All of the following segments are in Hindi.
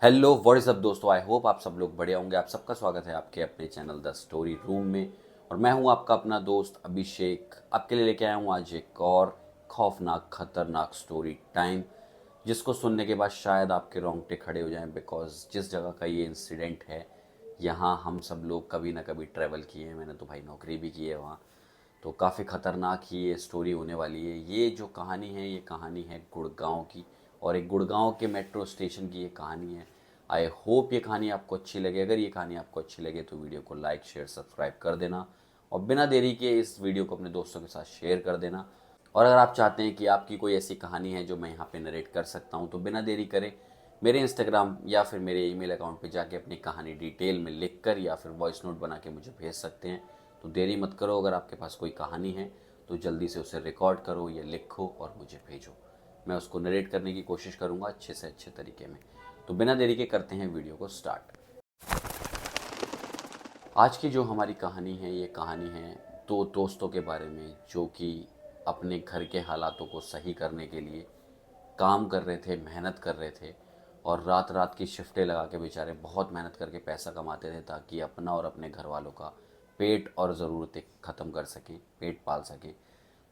हेलो व्हाट इज़ अप दोस्तों, आई होप आप सब लोग बढ़िया होंगे। आप सबका स्वागत है आपके अपने चैनल द स्टोरी रूम में। और मैं हूं आपका अपना दोस्त अभिषेक। आपके लिए लेके आया हूं आज एक और खौफनाक खतरनाक स्टोरी टाइम, जिसको सुनने के बाद शायद आपके रोंगटे खड़े हो जाएं। बिकॉज जिस जगह का ये इंसिडेंट है, यहाँ हम सब लोग कभी ना कभी ट्रैवल किए हैं। मैंने तो भाई नौकरी भी की है वहाँ। तो काफ़ी ख़तरनाक ही ये स्टोरी होने वाली है। ये जो कहानी है, ये कहानी है गुड़गांव की, और एक गुड़गांव के मेट्रो स्टेशन की ये कहानी है। आई होप ये कहानी आपको अच्छी लगे। अगर ये कहानी आपको अच्छी लगे तो वीडियो को लाइक शेयर सब्सक्राइब कर देना, और बिना देरी के इस वीडियो को अपने दोस्तों के साथ शेयर कर देना। और अगर आप चाहते हैं कि आपकी कोई ऐसी कहानी है जो मैं यहाँ पे नरेट कर सकता हूँ, तो बिना देरी करें मेरे इंस्टाग्राम या फिर मेरे ईमेल अकाउंट पे जाके अपनी कहानी डिटेल में लिख कर या फिर वॉइस नोट बना के मुझे भेज सकते हैं। तो देरी मत करो, अगर आपके पास कोई कहानी है तो जल्दी से उसे रिकॉर्ड करो या लिखो और मुझे भेजो। मैं उसको नरेट करने की कोशिश करूँगा अच्छे से अच्छे तरीके में। तो बिना देरी के करते हैं वीडियो को स्टार्ट। आज की जो हमारी कहानी है, ये कहानी है दो दोस्तों के बारे में, जो कि अपने घर के हालातों को सही करने के लिए काम कर रहे थे, मेहनत कर रहे थे। और रात रात की शिफ्टें लगा के बेचारे बहुत मेहनत करके पैसा कमाते थे, ताकि अपना और अपने घर वालों का पेट और ज़रूरतें ख़त्म कर सकें, पेट पाल सकें।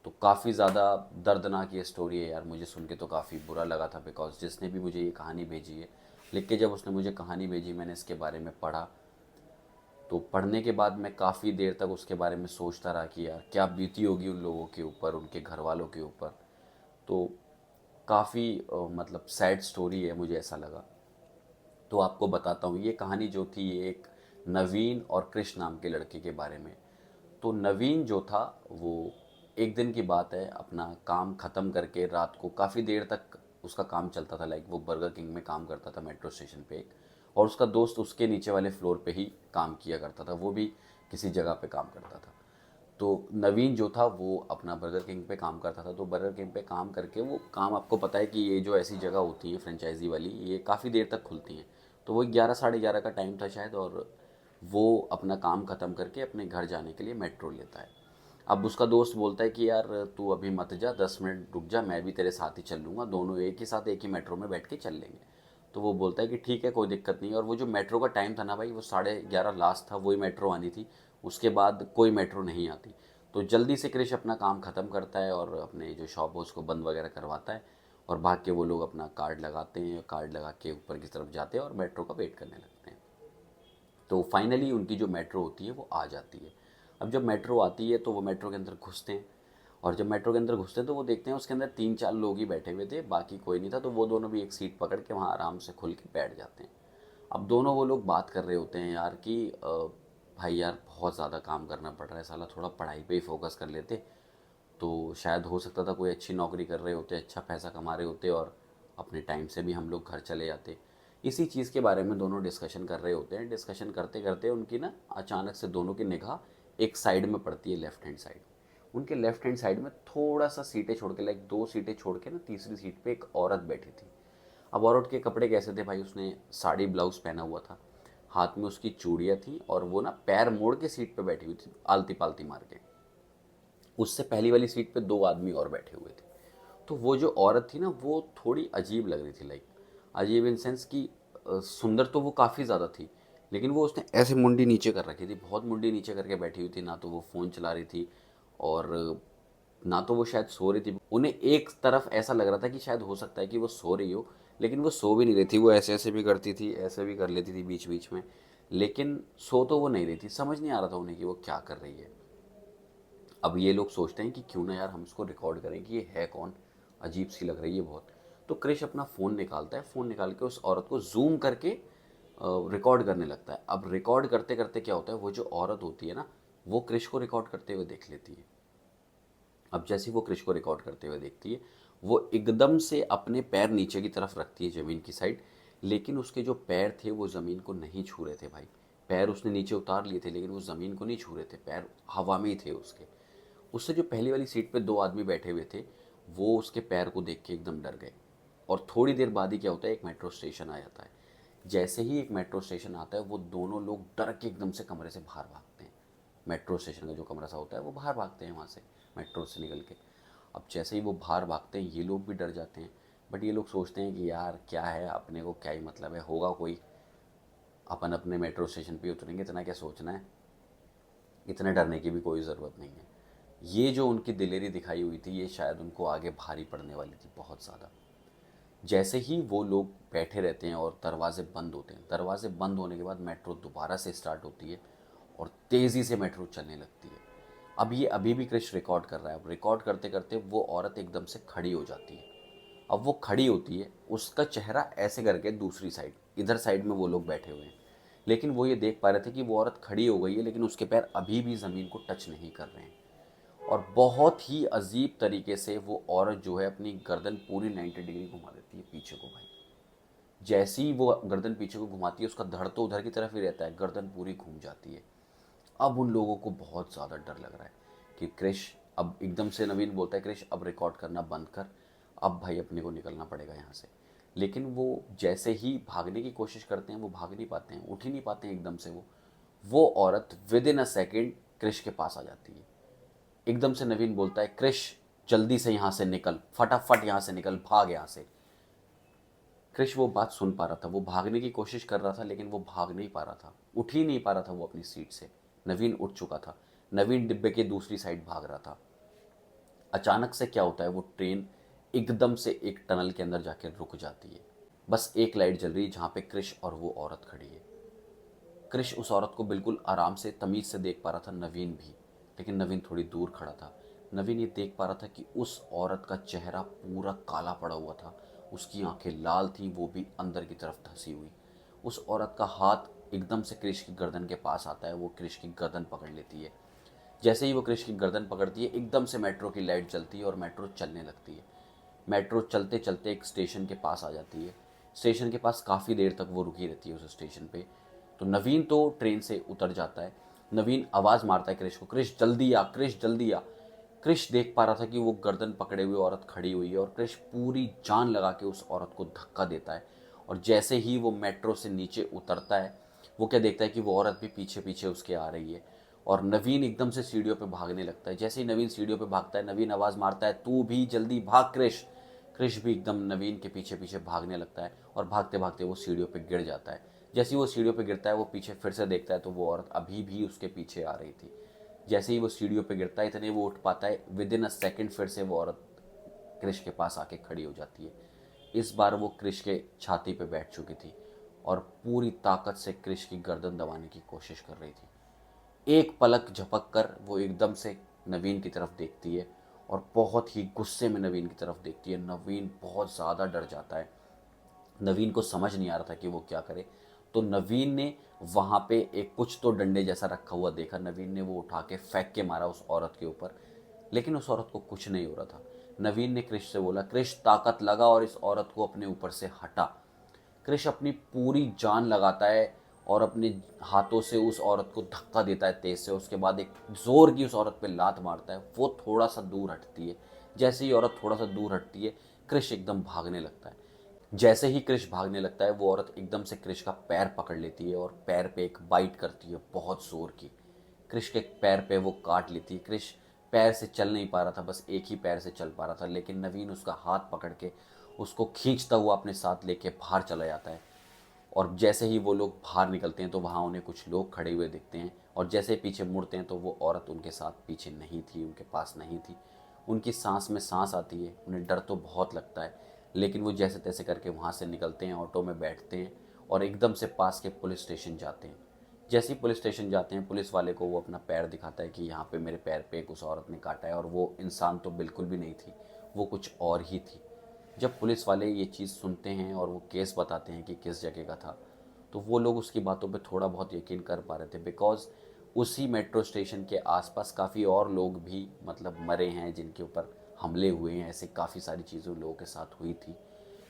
तो काफ़ी ज़्यादा दर्दनाक ये स्टोरी है यार। मुझे सुन के तो काफ़ी बुरा लगा था, बिकॉज जिसने भी मुझे ये कहानी भेजी है, लिख के जब उसने मुझे कहानी भेजी, मैंने इसके बारे में पढ़ा। तो पढ़ने के बाद मैं काफ़ी देर तक उसके बारे में सोचता रहा कि यार क्या बीती होगी उन लोगों के ऊपर, उनके घर वालों के ऊपर। तो काफ़ी मतलब सैड स्टोरी है, मुझे ऐसा लगा। तो आपको बताता हूँ, ये कहानी जो थी ये एक नवीन और कृष्ण नाम के लड़के के बारे में। तो नवीन जो था वो, एक दिन की बात है, अपना काम ख़त्म करके रात को काफ़ी देर तक उसका काम चलता था। लाइक वो बर्गर किंग में काम करता था मेट्रो स्टेशन पे एक, और उसका दोस्त उसके नीचे वाले फ्लोर पे ही काम किया करता था, वो भी किसी जगह पे काम करता था। तो नवीन जो था वो अपना बर्गर किंग पे काम करता था। तो बर्गर किंग पे काम करके, वो काम आपको पता है कि ये जो ऐसी जगह होती है फ्रेंचाइजी वाली, ये काफ़ी देर तक खुलती हैं। तो वो 11 साढ़े 11 का टाइम था शायद, और वो अपना काम ख़त्म करके अपने घर जाने के लिए मेट्रो लेता है। अब उसका दोस्त बोलता है कि यार तू अभी मत जा, 10 मिनट रुक जा, मैं भी तेरे साथ ही चल लूँगा, दोनों एक ही साथ एक ही मेट्रो में बैठ के चल लेंगे। तो वो बोलता है कि ठीक है, कोई दिक्कत नहीं है। और वो जो मेट्रो का टाइम था ना भाई, वो 11:30 लास्ट था, वही मेट्रो आनी थी। उसके बाद कोई मेट्रो नहीं आती। तो जल्दी से क्रिश अपना काम ख़त्म करता है और अपने जो शॉप है उसको बंद वगैरह करवाता है। और भाग के वो लोग अपना कार्ड लगाते हैं, कार्ड लगा के ऊपर की तरफ जाते हैं और मेट्रो का वेट करने लगते हैं। तो फाइनली उनकी जो मेट्रो होती है वो आ जाती है। अब जब मेट्रो आती है तो वो मेट्रो के अंदर घुसते हैं। और जब मेट्रो के अंदर घुसते हैं तो वो देखते हैं उसके अंदर 3-4 लोग ही बैठे हुए थे, बाकी कोई नहीं था। तो वो दोनों भी एक सीट पकड़ के वहाँ आराम से खुल के बैठ जाते हैं। अब दोनों वो लोग बात कर रहे होते हैं यार कि भाई यार बहुत ज़्यादा काम करना पड़ रहा है साला, थोड़ा पढ़ाई पे ही फोकस कर लेते तो शायद हो सकता था कोई अच्छी नौकरी कर रहे होते, अच्छा पैसा कमा रहे होते, और अपने टाइम से भी हम लोग घर चले जाते। इसी चीज़ के बारे में दोनों डिस्कशन कर रहे होते हैं। डिस्कशन करते करते उनकी ना अचानक से दोनों की निगाह एक साइड में पड़ती है, लेफ्ट हैंड साइड। उनके लेफ्ट हैंड साइड में थोड़ा सा सीटें छोड़ के, लाइक 2 सीटें छोड़ के ना, तीसरी सीट पे एक औरत बैठी थी। अब औरत के कपड़े कैसे थे भाई, उसने साड़ी ब्लाउज पहना हुआ था, हाथ में उसकी चूड़ियाँ थी, और वो ना पैर मोड़ के सीट पे बैठी हुई थी, आलती पालती मार के। उससे पहली वाली सीट पे 2 आदमी और बैठे हुए थे। तो वो जो औरत थी ना, वो थोड़ी अजीब लग रही थी। लाइक अजीब इन सेंस कि सुंदर तो वो काफ़ी ज़्यादा थी, लेकिन वो उसने ऐसे मुंडी नीचे कर रखी थी, बहुत मुंडी नीचे करके बैठी हुई थी। ना तो वो फ़ोन चला रही थी, और ना तो वो शायद सो रही थी। उन्हें एक तरफ ऐसा लग रहा था कि शायद हो सकता है कि वो सो रही हो, लेकिन वो सो भी नहीं रही थी। वो ऐसे ऐसे भी करती थी, ऐसे भी कर लेती थी बीच बीच में, लेकिन सो तो वो नहीं रही थी। समझ नहीं आ रहा था उन्हें कि वो क्या कर रही है। अब ये लोग सोचते हैं कि क्यों ना यार हम इसको रिकॉर्ड करें कि ये है कौन, अजीब सी लग रही है बहुत। तो क्रिश अपना फ़ोन निकालता है, फ़ोन निकाल के उस औरत को जूम करके रिकॉर्ड करने लगता है। अब रिकॉर्ड करते करते क्या होता है, वो जो औरत होती है ना, वो क्रिश को रिकॉर्ड करते हुए देख लेती है। अब जैसे ही वो क्रिश को रिकॉर्ड करते हुए देखती है, वो एकदम से अपने पैर नीचे की तरफ रखती है, ज़मीन की साइड। लेकिन उसके जो पैर थे वो ज़मीन को नहीं छू रहे थे भाई। पैर उसने नीचे उतार लिए थे, लेकिन वो ज़मीन को नहीं छू रहे थे, पैर हवा में ही थे उसके। उससे जो पहली वाली सीट पे 2 आदमी बैठे हुए थे, वो उसके पैर को देख के एकदम डर गए। और थोड़ी देर बाद ही क्या होता है, एक मेट्रो स्टेशन आ जाता है। जैसे ही एक मेट्रो स्टेशन आता है, वो दोनों लोग डर के एकदम से कमरे से बाहर भागते हैं। मेट्रो स्टेशन का जो कमरा सा होता है, वो बाहर भागते हैं वहाँ से, मेट्रो से निकल के। अब जैसे ही वो बाहर भागते हैं, ये लोग भी डर जाते हैं। बट ये लोग सोचते हैं कि यार क्या है, अपने को क्या ही मतलब है, होगा कोई, अपन अपने मेट्रो स्टेशन पे उतरेंगे, इतना क्या सोचना है, इतने डरने की भी कोई ज़रूरत नहीं है। ये जो उनकी दिलेरी दिखाई हुई थी, ये शायद उनको आगे भारी पड़ने वाली थी बहुत ज़्यादा। जैसे ही वो लोग बैठे रहते हैं और दरवाजे बंद होते हैं, दरवाजे बंद होने के बाद मेट्रो दोबारा से स्टार्ट होती है और तेज़ी से मेट्रो चलने लगती है। अब ये अभी भी क्रिश रिकॉर्ड कर रहा है। अब रिकॉर्ड करते करते वो औरत एकदम से खड़ी हो जाती है। अब वो खड़ी होती है, उसका चेहरा ऐसे करके दूसरी साइड, इधर साइड में वो लोग बैठे हुए हैं, लेकिन वो ये देख पा रहे थे कि वो औरत खड़ी हो गई है, लेकिन उसके पैर अभी भी ज़मीन को टच नहीं कर रहे हैं। और बहुत ही अजीब तरीके से वो औरत जो है अपनी गर्दन पूरी 90 डिग्री घुमा देती है पीछे को भाई। जैसे ही वो गर्दन पीछे को घुमाती है, उसका धड़ तो उधर की तरफ ही रहता है, गर्दन पूरी घूम जाती है। अब उन लोगों को बहुत ज़्यादा डर लग रहा है कि क्रिश, अब एकदम से नवीन बोलता है क्रिश अब रिकॉर्ड करना बंद कर, अब भाई अपने को निकलना पड़ेगा यहाँ से। लेकिन वो जैसे ही भागने की कोशिश करते हैं, वो भाग नहीं पाते हैं, उठ ही नहीं पाते हैं एकदम से। वो औरत within a second Krish के पास आ जाती है। एकदम से नवीन बोलता है क्रिश जल्दी से यहाँ से निकल, फटाफट यहाँ से निकल, भाग यहाँ से। क्रिश वो बात सुन पा रहा था, वो भागने की कोशिश कर रहा था, लेकिन वो भाग नहीं पा रहा था, उठ ही नहीं पा रहा था वो अपनी सीट से। नवीन उठ चुका था, नवीन डिब्बे के दूसरी साइड भाग रहा था। अचानक से क्या होता है, वो ट्रेन एकदम से एक टनल के अंदर जाकर रुक जाती है। बस एक लाइट जल रही है जहाँ पे क्रिश और वो औरत खड़ी है। क्रिश उस औरत को बिल्कुल आराम से तमीज़ से देख पा रहा था, नवीन भी, लेकिन नवीन थोड़ी दूर खड़ा था। नवीन ये देख पा रहा था कि उस औरत का चेहरा पूरा काला पड़ा हुआ था, उसकी आंखें लाल थीं, वो भी अंदर की तरफ धंसी हुई। उस औरत का हाथ एकदम से क्रिश की गर्दन के पास आता है, वो क्रिश की गर्दन पकड़ लेती है। जैसे ही वो क्रिश की गर्दन पकड़ती है, एकदम से मेट्रो की लाइट जलती है और मेट्रो चलने लगती है। मेट्रो चलते चलते एक स्टेशन के पास आ जाती है। स्टेशन के पास काफ़ी देर तक वो रुकी रहती है उस स्टेशन पे। तो नवीन तो ट्रेन से उतर जाता है। नवीन आवाज़ मारता है क्रिश को, क्रिश जल्दी आ, क्रिश जल्दी आ। क्रिश देख पा रहा था कि वो गर्दन पकड़े हुए औरत खड़ी हुई है और क्रिश पूरी जान लगा के उस औरत को धक्का देता है। और जैसे ही वो मेट्रो से नीचे उतरता है, वो क्या देखता है कि वो औरत भी पीछे पीछे उसके आ रही है। और नवीन एकदम से सीढ़ियों पे भागने लगता है। जैसे ही नवीन सीढ़ियों पे भागता है, नवीन आवाज़ मारता है तू भी जल्दी भाग क्रिश। क्रिश भी एकदम नवीन के पीछे पीछे भागने लगता है और भागते भागते वो सीढ़ियों पे गिर जाता है। जैसे ही वो सीढ़ियों पे गिरता है, वो पीछे फिर से देखता है तो वो औरत अभी भी उसके पीछे आ रही थी। जैसे ही वो सीढ़ियों पे गिरता है, इतने वो उठ पाता है, विद इन अ सेकेंड फिर से वो औरत क्रिश के पास आके खड़ी हो जाती है। इस बार वो क्रिश के छाती पे बैठ चुकी थी और पूरी ताकत से क्रिश की गर्दन दबाने की कोशिश कर रही थी। एक पलक झपक कर वो एकदम से नवीन की तरफ देखती है और बहुत ही गुस्से में नवीन की तरफ देखती है। नवीन बहुत ज़्यादा डर जाता है। नवीन को समझ नहीं आ रहा था कि वो क्या करे। तो नवीन ने वहाँ पे एक कुछ तो डंडे जैसा रखा हुआ देखा, नवीन ने वो उठा के फेंक के मारा उस औरत के ऊपर, लेकिन उस औरत को कुछ नहीं हो रहा था। नवीन ने क्रिश से बोला क्रिश ताकत लगा और इस औरत को अपने ऊपर से हटा। क्रिश अपनी पूरी जान लगाता है और अपने हाथों से उस औरत को धक्का देता है तेज से। उसके बाद एक जोर की उस औरत पे लात मारता है, वो थोड़ा सा दूर हटती है। जैसे ही औरत थोड़ा सा दूर हटती है, क्रिश एकदम भागने लगता है। जैसे ही क्रिश भागने लगता है, वो औरत एकदम से क्रिश का पैर पकड़ लेती है और पैर पे एक बाइट करती है बहुत जोर की। क्रिश के पैर पे वो काट लेती है। क्रिश पैर से चल नहीं पा रहा था, बस एक ही पैर से चल पा रहा था, लेकिन नवीन उसका हाथ पकड़ के उसको खींचता हुआ अपने साथ लेके बाहर चला जाता है। और जैसे ही वो लोग बाहर निकलते हैं तो वहाँ उन्हें कुछ लोग खड़े हुए दिखते हैं, और जैसे ही पीछे मुड़ते हैं तो वो औरत उनके साथ पीछे नहीं थी, उनके पास नहीं थी। उनकी सांस में सांस आती है, उन्हें डर तो बहुत लगता है, लेकिन वो जैसे तैसे करके वहाँ से निकलते हैं, ऑटो में बैठते हैं और एकदम से पास के पुलिस स्टेशन जाते हैं। जैसे ही पुलिस स्टेशन जाते हैं, पुलिस वाले को वो अपना पैर दिखाता है कि यहाँ पे मेरे पैर पे एक उस औरत ने काटा है, और वो इंसान तो बिल्कुल भी नहीं थी, वो कुछ और ही थी। जब पुलिस वाले ये चीज़ सुनते हैं और वो केस बताते हैं कि किस जगह का था, तो वो लोग उसकी बातों पे थोड़ा बहुत यकीन कर पा रहे थे, बिकॉज़ उसी मेट्रो स्टेशन के आसपास काफ़ी और लोग भी मतलब मरे हैं, जिनके ऊपर हमले हुए हैं, ऐसे काफ़ी सारी चीज़ें लोगों के साथ हुई थी।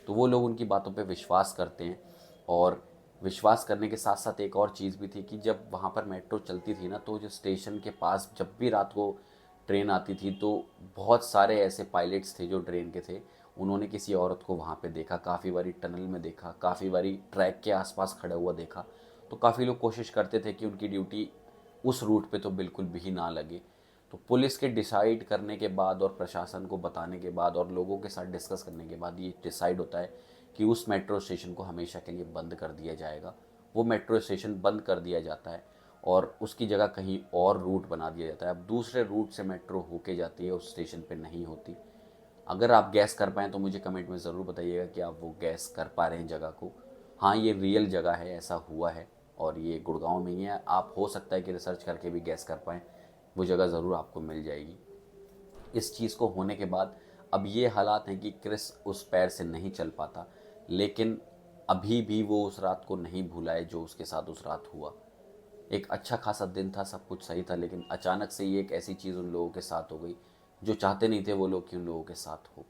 तो वो लोग उनकी बातों पे विश्वास करते हैं। और विश्वास करने के साथ साथ एक और चीज़ भी थी कि जब वहाँ पर मेट्रो चलती थी ना, तो जो स्टेशन के पास जब भी रात को ट्रेन आती थी, तो बहुत सारे ऐसे पायलट्स थे जो ट्रेन के थे, उन्होंने किसी औरत को वहाँ पे देखा, काफ़ी बारी टनल में देखा, काफ़ी बारी ट्रैक के आसपास खड़ा हुआ देखा। तो काफ़ी लोग कोशिश करते थे कि उनकी ड्यूटी उस रूट पे तो बिल्कुल भी ना लगे। तो पुलिस के डिसाइड करने के बाद और प्रशासन को बताने के बाद और लोगों के साथ डिस्कस करने के बाद ये डिसाइड होता है कि उस मेट्रो स्टेशन को हमेशा के लिए बंद कर दिया जाएगा। वो मेट्रो स्टेशन बंद कर दिया जाता है और उसकी जगह कहीं और रूट बना दिया जाता है। अब दूसरे रूट से मेट्रो होके जाती है, उस स्टेशन पे नहीं होती। अगर आप गैस कर पाएँ तो मुझे कमेंट में ज़रूर बताइएगा कि आप वो गैस कर पा रहे हैं जगह को। हाँ, ये रियल जगह है, ऐसा हुआ है और ये गुड़गांव में ही है। आप हो सकता है कि रिसर्च करके भी गैस कर पाएँ, वो जगह ज़रूर आपको मिल जाएगी। इस चीज़ को होने के बाद अब ये हालात हैं कि क्रिस उस पैर से नहीं चल पाता, लेकिन अभी भी वो उस रात को नहीं भूला है जो उसके साथ उस रात हुआ। एक अच्छा खासा दिन था, सब कुछ सही था, लेकिन अचानक से ये एक ऐसी चीज़ उन लोगों के साथ हो गई जो चाहते नहीं थे वो लोग कि उन लोगों के साथ हो।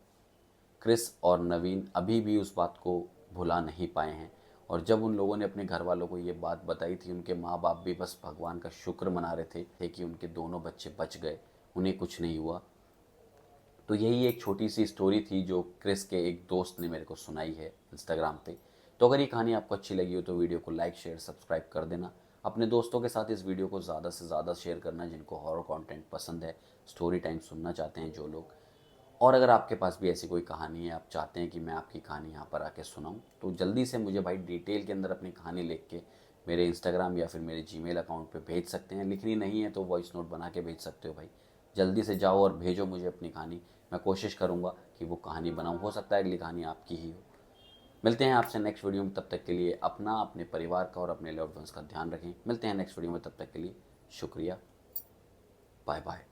क्रिस और नवीन अभी भी उस बात को भुला नहीं पाए हैं और जब उन लोगों ने अपने घर वालों को ये बात बताई थी, उनके माँ बाप भी बस भगवान का शुक्र मना रहे थे कि उनके दोनों बच्चे बच गए, उन्हें कुछ नहीं हुआ। तो यही एक छोटी सी स्टोरी थी जो क्रिस के एक दोस्त ने मेरे को सुनाई है इंस्टाग्राम पे। तो अगर ये कहानी आपको अच्छी लगी हो तो वीडियो को लाइक शेयर सब्सक्राइब कर देना। अपने दोस्तों के साथ इस वीडियो को ज़्यादा से ज़्यादा शेयर करना जिनको हॉरर कंटेंट पसंद है, स्टोरी टाइम सुनना चाहते हैं जो लोग। और अगर आपके पास भी ऐसी कोई कहानी है, आप चाहते हैं कि मैं आपकी कहानी यहाँ पर आके सुनाऊँ, तो जल्दी से मुझे भाई डिटेल के अंदर अपनी कहानी लिख के मेरे इंस्टाग्राम या फिर मेरे जीमेल अकाउंट पे भेज सकते हैं। लिखनी नहीं है तो वॉइस नोट बना के भेज सकते हो भाई। जल्दी से जाओ और भेजो मुझे अपनी कहानी। मैं कोशिश करूँगा कि वो कहानी बनाऊँ, हो सकता है अगली कहानी आपकी ही हो। मिलते हैं आपसे नेक्स्ट वीडियो में, तब तक के लिए अपना, अपने परिवार का और अपने लव्ड वंस का ध्यान रखें। मिलते हैं नेक्स्ट वीडियो में, तब तक के लिए शुक्रिया, बाय बाय।